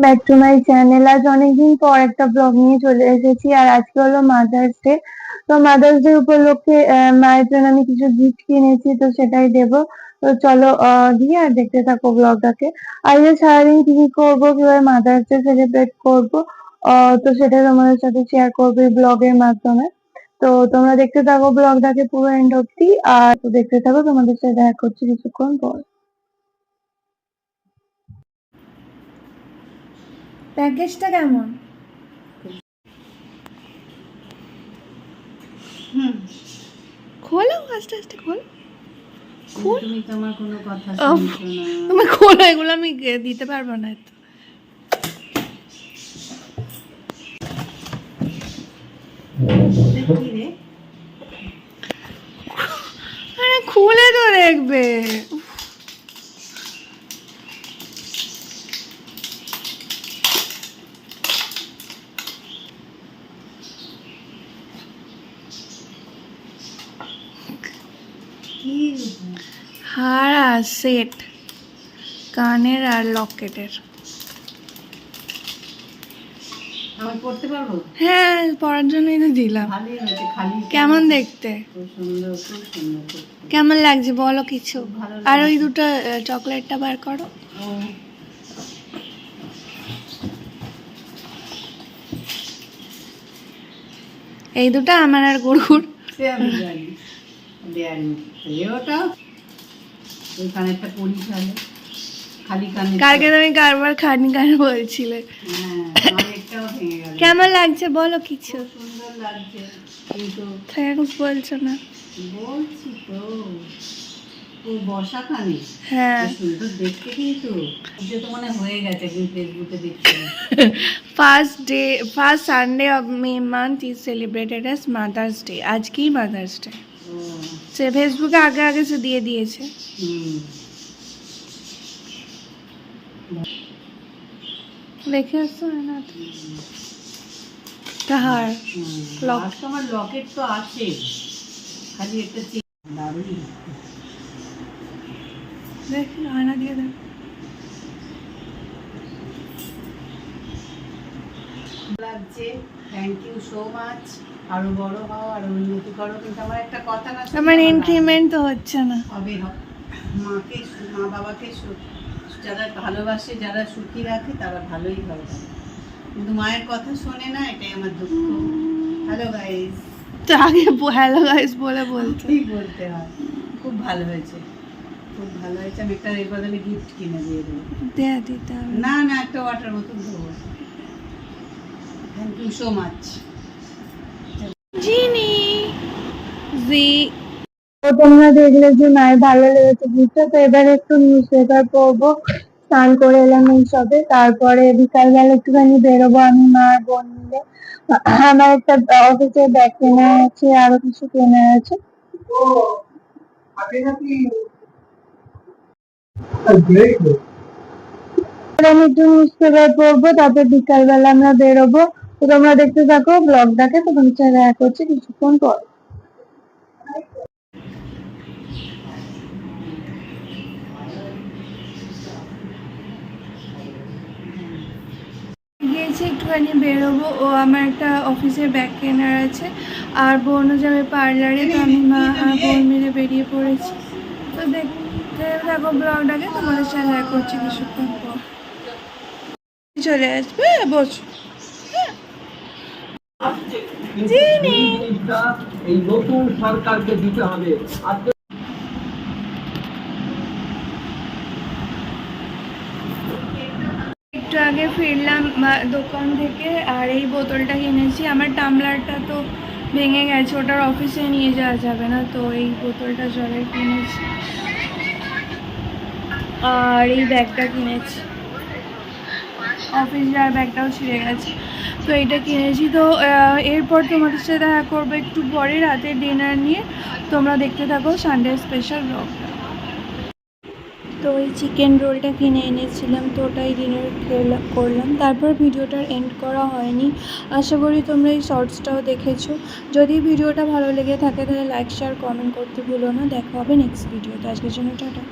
Back to my channel. আজ অনেকদিন পর একটা ব্লগ নিয়ে চলে এসেছি। আর আজকে হলো মাদার্স ডে। তো মাদার্স ডে উপলক্ষে মায়ের জন্য আমি কিছু গিফট কিনেছি, তো সেটাই দেব। তো চলো দিয়ে আর দেখতে থাকো ব্লগটাকে। আজকে সারাদিন কি কি করবো, কিভাবে মাদার্স ডে সেলিব্রেট করবো, তো সেটা তোমাদের সাথে শেয়ার করবো ব্লগের মাধ্যমে। তো তোমরা দেখতে থাকো ব্লগটাকে পুরো এন্ড অব্দি। আর তো দেখতে থাকো, তোমাদের সাথে দেখা করছি কিছুক্ষণ পর। প্যাকেজটা কেমন? খোলো, আস্তে আস্তে খোলো। তুমি তোমার কোনো কথা শুনছো না। তুমি খোলো, এগুলো আমি দিতে পারবো না। কি রে? আরে খুলে তো দেখবে। হার আর সেট, কানের আর লকেটের। আমি পড়তে পারবো? হ্যাঁ, পড়ার জন্যই তো দিলাম। ভালোই হয়েছে। খালি কেমন দেখতে? খুব সুন্দর, খুব সুন্দর। কেমন লাগছে বলো কিছু। আর ওই দুটো চকলেটটা বার করো। এই দুটো আমার আর গুড়গুড়। আমি জানি দেয়ানি ওটা ওই কানেরটা পরি তাহলে খালি কানে। কালকে তুমি কারবার খানি কানে বলছিলে। হ্যাঁ, আমার একটাও ভেঙে গেল। কেমন লাগছে বলো কিছু। সুন্দর লাগছে কিন্তু থ্যাঙ্কস বলছো না? বলছি তো, ও বসা কানে। হ্যাঁ, সুন্দর দেখতে কিন্তু যে তো মনে হয়ে গেছে, কিন্তু ফেসবুকে দেখছি। First Sunday of May month is celebrated as mother's day. আজকেই মাদার্স ডে। সে ফেসবুকে আগে আগে সে দিয়ে দিয়েছে। দেখে আসছো না তাহার আমার লকেট তো আছে, খালি একটা দারুণ দেখ, আয়না দিয়ে দেখ। লাগছে। Thank you so much. আরো বড় হও, আরো উন্নতি করো। কিন্তু আমার একটা কথা না, আমার ইনক্রিমেন্ট তো হচ্ছে না। হবে মাকে, মা বাবাকে যারা ভালোবাসে, যারা সুখী রাখে, তারা ভালোই হয়। কিন্তু মায়ের কথা শোনে না, এটাই আমার দুঃখ। হ্যালো গাইস, তো আগে হ্যালো গাইস বলে বলতে হয়। খুব ভালো হয়েছে, খুব ভালো হয়েছে। আমি একটা এর বদলে গিফট কিনে দিয়ে দেবো। দিতে হবে না না, একটা ওয়াটার বোতল দেবো। Thank you so much. জিনি তোমরা দেখলে যে মায়ের ভালো লেগেছে গিফটটা। তো এবার একটু নিউজ পেপার পড়বো। স্নান করে এলাম এই সবে। তারপরে বিকালবেলা একটুখানি বেরোবো আমি মা বোন মিলে। আমার একটা অফিসের ব্যাগ কেনা আছে, আরো কিছু কেনা আছে। আমি একটু নিউজ পেপার পড়বো, তারপর বিকালবেলা আমরা বেরোবো। তো তোমরা দেখতে থাকো ব্লগটাকে। তো তোমার সাথে দেখা করছি কিছুক্ষণ পর। গিয়েছি একটুখানি বেরোবো। ও আমার একটা অফিসের ব্যাগ কেনার আছে, আর বোনও যাবে পার্লারে। তো আমি মা আর বোন মিলে বেরিয়ে পড়েছি। তো দেখতে থাকো ব্লগটাকে, তোমাদের সাথে দেখা করছি কিছুক্ষণ পর। চলে আসবে, বসো। এই নতুন সরকারকে দিতে হবে। একটু আগে ফিরলাম দোকান থেকে, আর এই বোতলটা কিনেছি। আমার টামলারটা তো ভেঙে গেছে, ওটার অফিসে নিয়ে যাওয়া যাবে না, তো এই বোতলটা জলের কিনেছি। আর এই ব্যাগটা কিনেছি, অফিস যাওয়ার ব্যাগটাও ছিঁড়ে গেছে, তো এইটা কিনেছি। তো এরপর তোমাদের সাথে দেখা করবো একটু পরে রাতের ডিনার নিয়ে। তোমরা দেখতে থাকো সানডে স্পেশাল ব্লগটা। তো এই চিকেন রোলটা কিনে এনেছিলাম, তো ওটাই ডিনার করলাম। তারপর ভিডিওটার এন্ড করা হয়নি। আশা করি তোমরা এই শর্টসটাও দেখেছো। যদি ভিডিওটা ভালো লেগে থাকে তাহলে লাইক শেয়ার কমেন্ট করতে ভুলো না। দেখা হবে নেক্সট ভিডিওতে। আজকের জন্য টাটা।